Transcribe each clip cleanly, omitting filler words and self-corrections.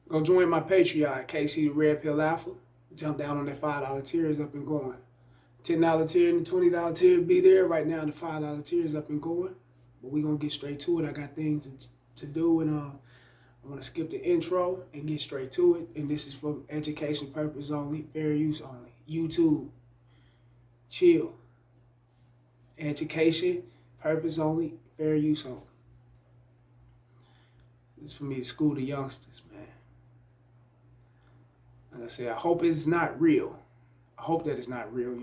Go join my Patreon, KC the Red Pill Alpha. Jump down on that $5 tier is up and going. $10 tier and the $20 tier be there. Right now the $5 tier is up and going. But we're going to get straight to it. I got things to do, and I want to skip the intro and get straight to it. And this is for education purpose only, fair use only. YouTube, chill. Education, purpose only, fair use only. This is for me to school the youngsters, man. Like I said, I hope it's not real. I hope that it's not real.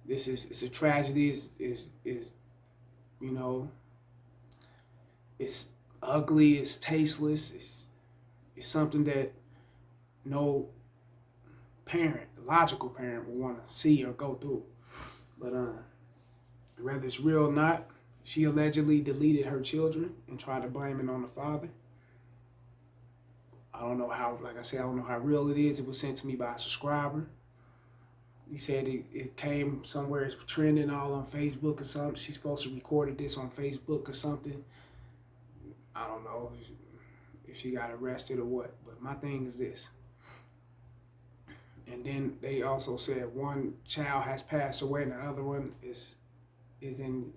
It's a tragedy. Is you know, it's ugly. It's tasteless. It's something that no parent, logical parent, would want to see or go through. But whether it's real or not, she allegedly deleted her children and tried to blame it on the father. I don't know how, like I said, I don't know how real it is. It was sent to me by a subscriber. He said it came somewhere, it's trending all on Facebook or something. She's supposed to recorded this on Facebook or something. I don't know if she got arrested or what, but my thing is this. And then they also said one child has passed away and the other one is in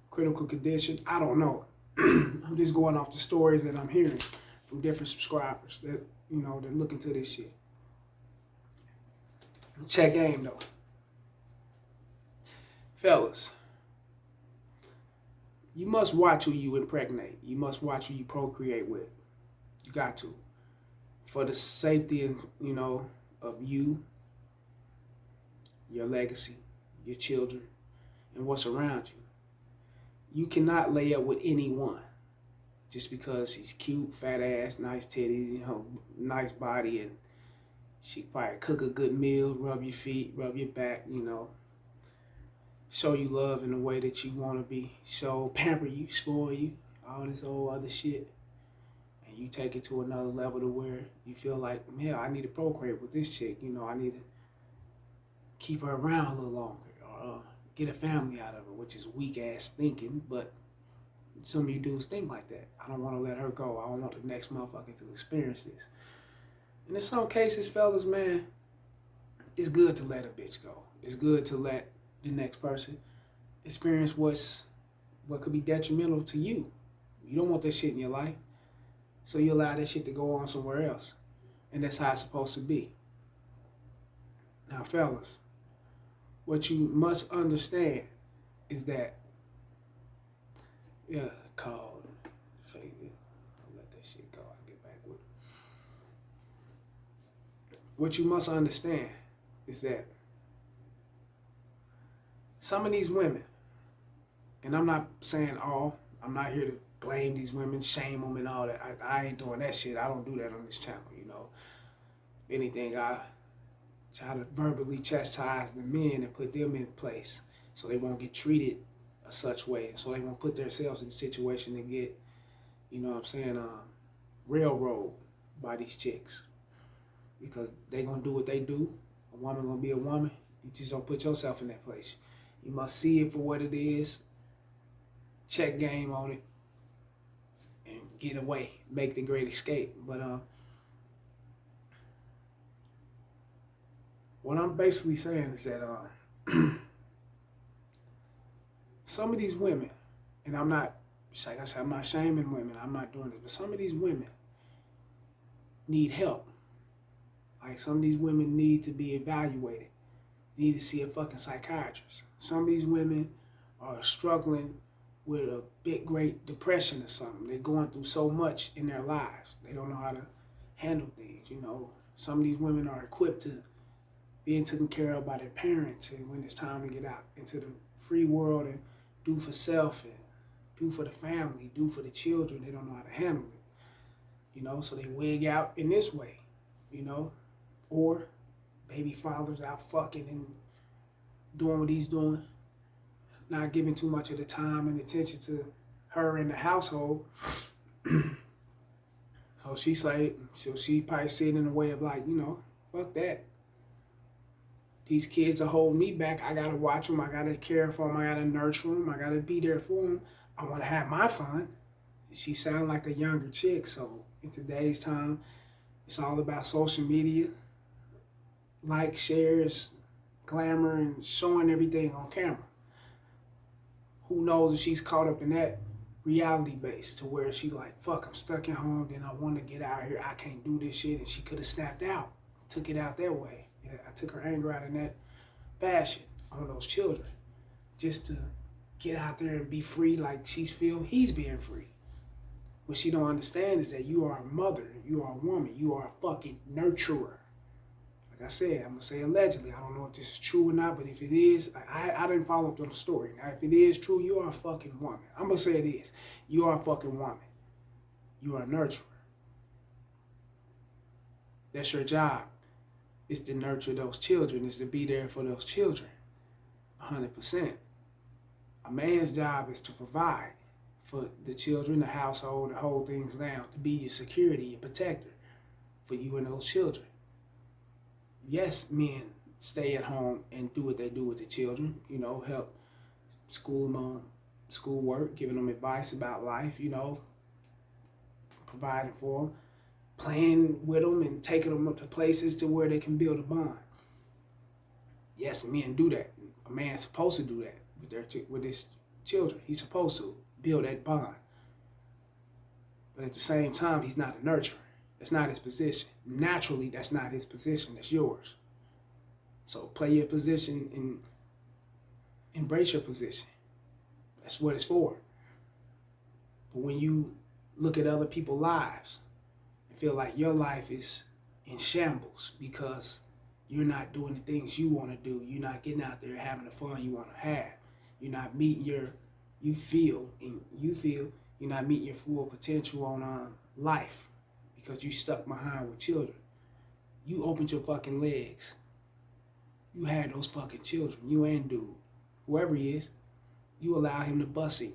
critical condition. I don't know. I'm just going off the stories that I'm hearing from different subscribers that, that look into this shit. Check game though. Fellas, you must watch who you impregnate. You must watch who you procreate with. You got to. For the safety and, of you, your legacy, your children, and what's around you. You cannot lay up with anyone just because she's cute, fat ass, nice titties, nice body, and she probably cook a good meal, rub your feet, rub your back, show you love in the way that you want to be, pamper you, spoil you, all this old other shit. And you take it to another level to where you feel like, man, I need to procreate with this chick. I need to keep her around a little longer or get a family out of her, which is weak ass thinking, but some of you dudes think like that. I don't want to let her go. I don't want the next motherfucker to experience this. And in some cases, fellas, man, it's good to let a bitch go. It's good to let the next person experience what could be detrimental to you. You don't want that shit in your life. So you allow that shit to go on somewhere else. And that's how it's supposed to be. Now, fellas, what you must understand is that, called fake. I'll let that shit go. I'll get back with it. What you must understand is that some of these women, and I'm not saying all, I'm not here to blame these women, shame them and all that. I ain't doing that shit. I don't do that on this channel, If anything, I try to verbally chastise the men and put them in place so they won't get treated a such way, so they won't put themselves in a situation to get, railroad by these chicks. Because they gonna do what they do. A woman gonna be a woman. You just don't put yourself in that place. You must see it for what it is, check game on it, and get away, make the great escape. But what I'm basically saying is that some of these women, and I'm not, like I said, I'm not shaming women, I'm not doing this, but some of these women need help. Like, some of these women need to be evaluated, need to see a fucking psychiatrist. Some of these women are struggling with a big, great depression or something. They're going through so much in their lives. They don't know how to handle things, Some of these women are equipped to being taken care of by their parents, and when it's time to get out into the free world and do for self and do for the family, do for the children, they don't know how to handle it. So they wig out in this way, or baby fathers out fucking and doing what he's doing, not giving too much of the time and attention to her in the household. So she's like, she probably sitting in the way of like, fuck that. These kids are holding me back. I gotta watch them. I gotta care for them. I gotta nurture them. I gotta be there for them. I want to have my fun. she sound like a younger chick. So in today's time, it's all about social media, like, shares, glamour, and showing everything on camera. Who knows if she's caught up in that reality base to where she like, fuck, I'm stuck at home, then I want to get out here, I can't do this shit, and she could have snapped out, took it out that way. Yeah, I took her anger out in that fashion on those children, just to get out there and be free like she feel he's being free. What she don't understand is that you are a mother, you are a woman, you are a fucking nurturer. Like I said, I'm going to say allegedly. I don't know if this is true or not, but if it is, I didn't follow up on the story. Now, if it is true, you are a fucking woman. I'm going to say it is. You are a fucking woman. You are a nurturer. That's your job. It's to nurture those children. It's to be there for those children. 100%. A man's job is to provide for the children, the household, to hold things down, to be your security, your protector for you and those children. Yes, men stay at home and do what they do with the children, help school them on schoolwork, giving them advice about life, providing for them, playing with them and taking them up to places to where they can build a bond. Yes, men do that. A man's supposed to do that with his children. He's supposed to build that bond. But at the same time, he's not a nurturer. That's not his position. Naturally, that's not his position. That's yours. So play your position and embrace your position. That's what it's for. But when you look at other people's lives and feel like your life is in shambles because you're not doing the things you want to do, you're not getting out there having the fun you want to have, you're not meeting you feel you're not meeting your full potential on life, because you stuck behind with children. You opened your fucking legs. You had those fucking children. You and dude, whoever he is, you allow him to bust in you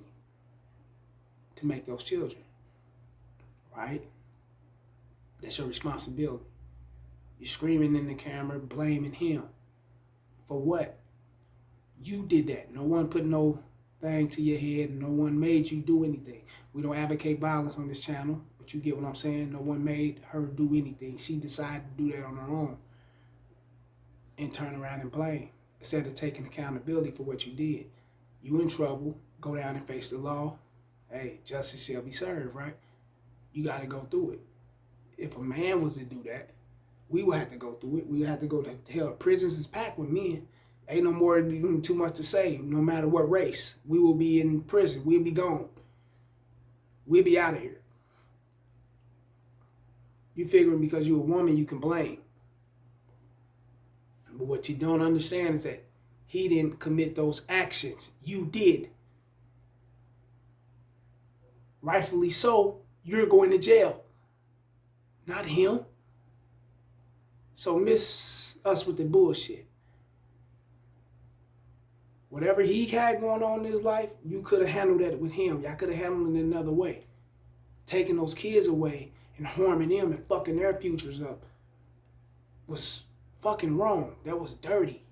to make those children. Right? That's your responsibility. You're screaming in the camera, blaming him. For what? You did that. No one put no thing to your head. No one made you do anything. We don't advocate violence on this channel. But you get what I'm saying? No one made her do anything. She decided to do that on her own and turn around and blame instead of taking accountability for what you did. You in trouble. Go down and face the law. Hey, justice shall be served, right? You got to go through it. If a man was to do that, we would have to go through it. We would have to go to hell. Prisons is packed with men. Ain't no more too much to say. No matter what race, we will be in prison. We'll be gone. We'll be out of here. You figuring because you're a woman, you can blame. But what you don't understand is that he didn't commit those actions. You did. Rightfully so, you're going to jail. Not him. So miss us with the bullshit. Whatever he had going on in his life, you could have handled that with him. Y'all could have handled it another way. Taking those kids away and harming them and fucking their futures up was fucking wrong. That was dirty.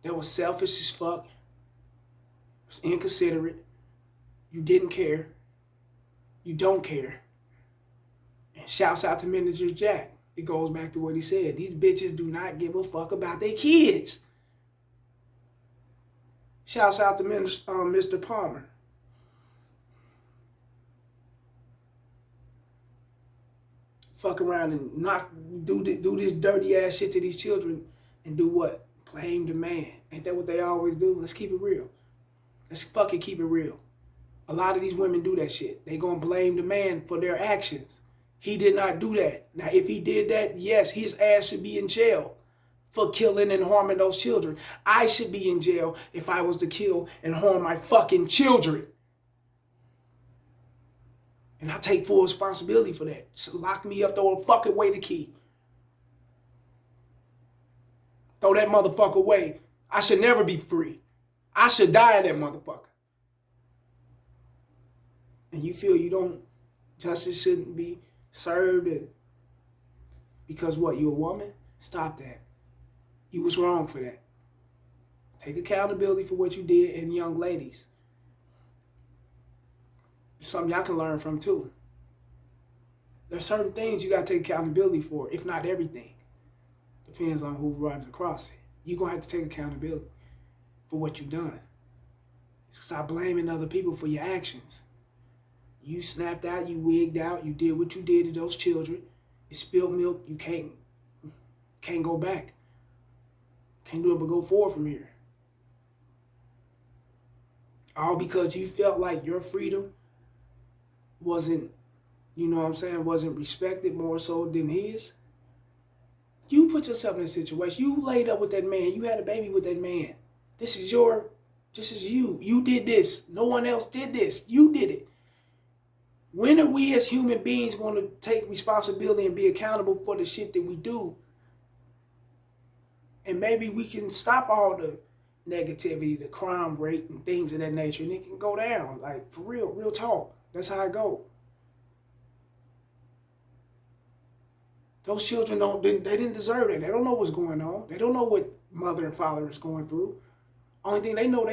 That was selfish as fuck. It was inconsiderate. You didn't care. You don't care. And shouts out to Manager Jack. It goes back to what he said. These bitches do not give a fuck about their kids. Shouts out to Mr. Palmer. Fuck around and do this dirty ass shit to these children and do what? Blame the man. Ain't that what they always do? Let's keep it real. Let's fucking keep it real. A lot of these women do that shit. They gonna blame the man for their actions. He did not do that. Now, if he did that, yes, his ass should be in jail for killing and harming those children. I should be in jail if I was to kill and harm my fucking children. And I take full responsibility for that. So lock me up, throw a fucking away the key. Throw that motherfucker away. I should never be free. I should die in that motherfucker. And you feel justice shouldn't be served because what, you a woman? Stop that. You was wrong for that. Take accountability for what you did, and young ladies, something y'all can learn from too. There's certain things you got to take accountability for, if not everything. Depends on who runs across it. You're going to have to take accountability for what you've done. Stop blaming other people for your actions. You snapped out, you wigged out, you did what you did to those children. You spilled milk, you can't go back. Can't do it but go forward from here. All because you felt like your freedom wasn't, wasn't respected more so than his. You put yourself in a situation. You laid up with that man. You had a baby with that man. This is you. You did this. No one else did this. You did it. When are we as human beings going to take responsibility and be accountable for the shit that we do? And maybe we can stop all the negativity, the crime rate and things of that nature, and it can go down. Like, for real talk. That's how I go. Those children they didn't deserve it. They don't know what's going on. They don't know what mother and father is going through. Only thing they know,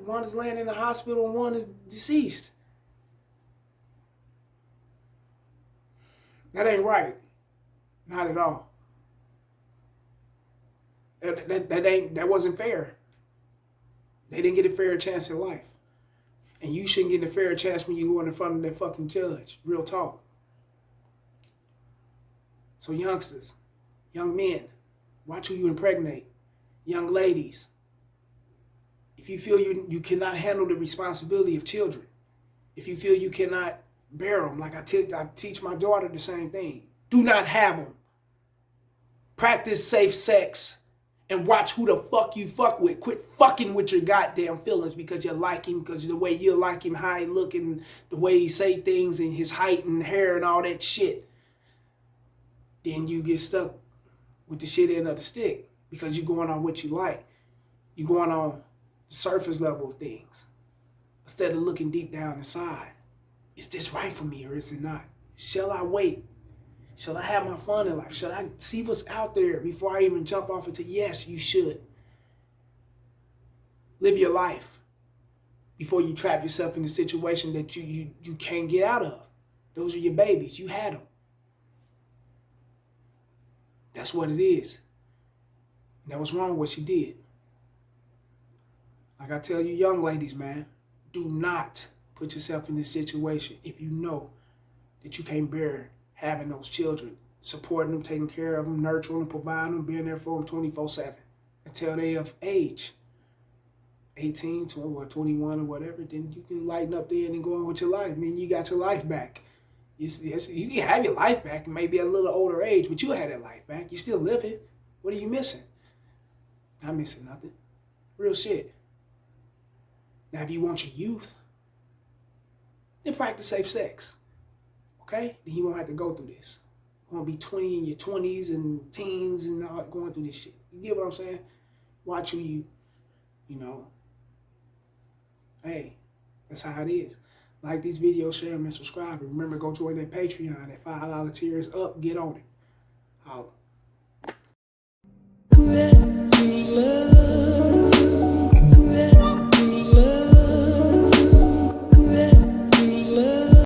one is laying in the hospital and one is deceased. That ain't right. Not at all. That wasn't fair. They didn't get a fair chance in life. And you shouldn't get a fair chance when you go in front of that fucking judge. Real talk. So youngsters, young men, watch who you impregnate. Young ladies, if you feel you cannot handle the responsibility of children, if you feel you cannot bear them, like I teach my daughter the same thing, do not have them. Practice safe sex and watch who the fuck you fuck with. Quit fucking with your goddamn feelings because you like him, because the way you like him, how he looking, the way he say things and his height and hair and all that shit. Then you get stuck with the shit end of the stick because you're going on what you like. You're going on the surface level of things instead of looking deep down inside. Is this right for me or is it not? Shall I wait? Shall I have my fun in life? Shall I see what's out there before I even jump off into yes, you should. Live your life before you trap yourself in a situation that you can't get out of. Those are your babies. You had them. That's what it is. And that was wrong what you did. Like I tell you young ladies, man, do not put yourself in this situation if you know that you can't bear having those children, supporting them, taking care of them, nurturing them, providing them, being there for them 24/7 until they of age. 18, 20, or 21 or whatever, then you can lighten up then and go on with your life. I mean, you got your life back. Yes, you can have your life back, maybe at a little older age, but you had that life back. You're still living. What are you missing? Not missing nothing. Real shit. Now, if you want your youth, then practice safe sex. Okay? Then you won't have to go through this. You won't be 20 in your 20s and teens and all going through this shit. You get what I'm saying? Watch who you know. Hey, that's how it is. Like these videos, share them, and subscribe. And remember, go join that Patreon. That $5 tier is up. Get on it. Holla.